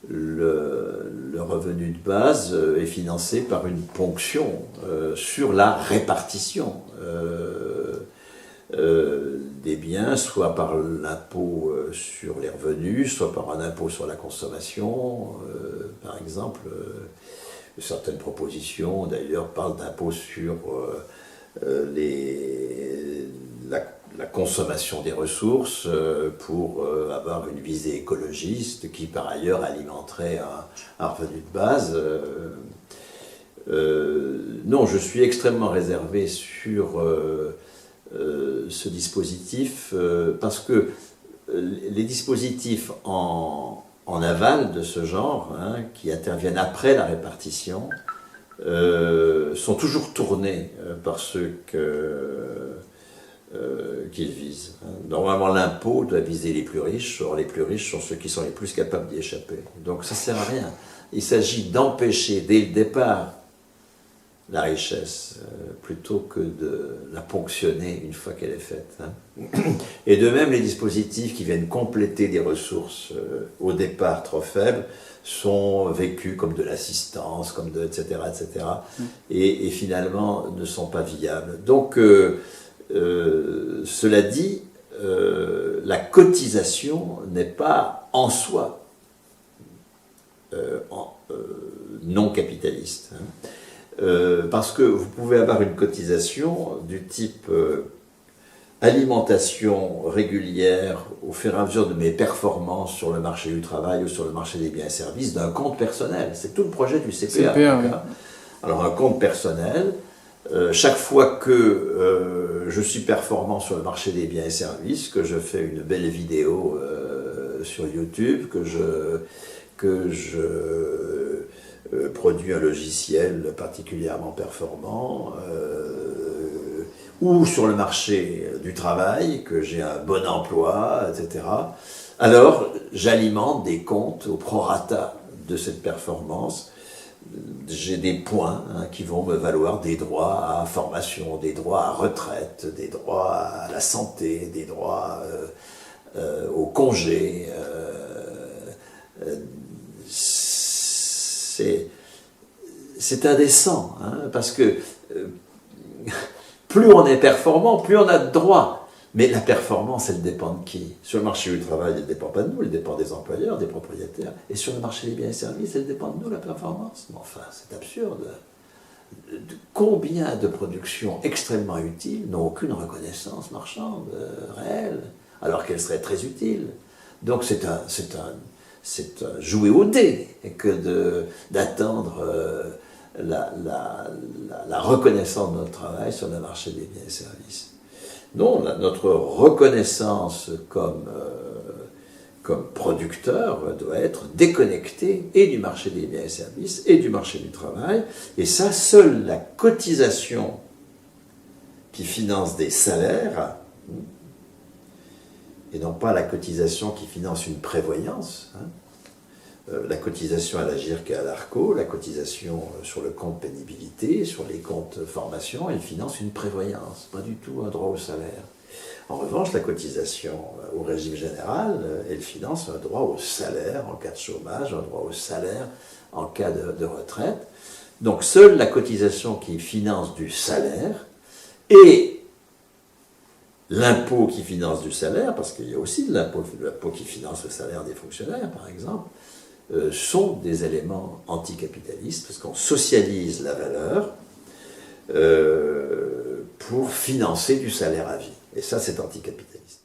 le revenu de base est financé par une ponction sur la répartition des biens, soit par l'impôt sur les revenus, soit par un impôt sur la consommation, par exemple. Certaines propositions, d'ailleurs, parlent d'impôt sur la consommation des ressources pour avoir une visée écologiste qui, par ailleurs, alimenterait un revenu de base. Non, je suis extrêmement réservé sur ce dispositif parce que les dispositifs en aval de ce genre, qui interviennent après la répartition, sont toujours tournés par ceux qu'ils visent. Normalement, l'impôt doit viser les plus riches, or les plus riches sont ceux qui sont les plus capables d'y échapper. Donc ça ne sert à rien. Il s'agit d'empêcher dès le départ la richesse, plutôt que de la ponctionner une fois qu'elle est faite. Et de même, les dispositifs qui viennent compléter des ressources au départ trop faibles sont vécus comme de l'assistance, comme de etc. etc. Et finalement ne sont pas viables. Donc, cela dit, la cotisation n'est pas en soi non capitaliste. Parce que vous pouvez avoir une cotisation du type alimentation régulière au fur et à mesure de mes performances sur le marché du travail ou sur le marché des biens et services d'un compte personnel. C'est tout le projet du CPA. Oui. Alors un compte personnel, chaque fois que je suis performant sur le marché des biens et services, que je fais une belle vidéo sur YouTube, que je produit un logiciel particulièrement performant, ou sur le marché du travail, que j'ai un bon emploi, etc. Alors, j'alimente des comptes au prorata de cette performance. J'ai des points qui vont me valoir des droits à formation, des droits à retraite, des droits à la santé, des droits au congé. C'est indécent, parce que plus on est performant, plus on a de droits. Mais la performance, elle dépend de qui? Sur le marché du travail, elle ne dépend pas de nous, elle dépend des employeurs, des propriétaires. Et sur le marché des biens et services, elle dépend de nous, la performance. Mais enfin, c'est absurde. Combien de productions extrêmement utiles n'ont aucune reconnaissance marchande réelle, alors qu'elles seraient très utiles? Donc c'est un jouer au dé que d'attendre la reconnaissance de notre travail sur le marché des biens et services. Non, notre reconnaissance comme producteur doit être déconnectée et du marché des biens et services et du marché du travail. Et ça, seule la cotisation qui finance des salaires, et non pas la cotisation qui finance une prévoyance, la cotisation à l'AGIRC et à l'ARCO, la cotisation sur le compte pénibilité, sur les comptes formation, elle finance une prévoyance, pas du tout un droit au salaire. En revanche, la cotisation au régime général, elle finance un droit au salaire en cas de chômage, un droit au salaire en cas de retraite. Donc seule la cotisation qui finance du salaire et l'impôt qui finance du salaire, parce qu'il y a aussi de l'impôt qui finance le salaire des fonctionnaires, par exemple, sont des éléments anticapitalistes, parce qu'on socialise la valeur pour financer du salaire à vie. Et ça, c'est anticapitaliste.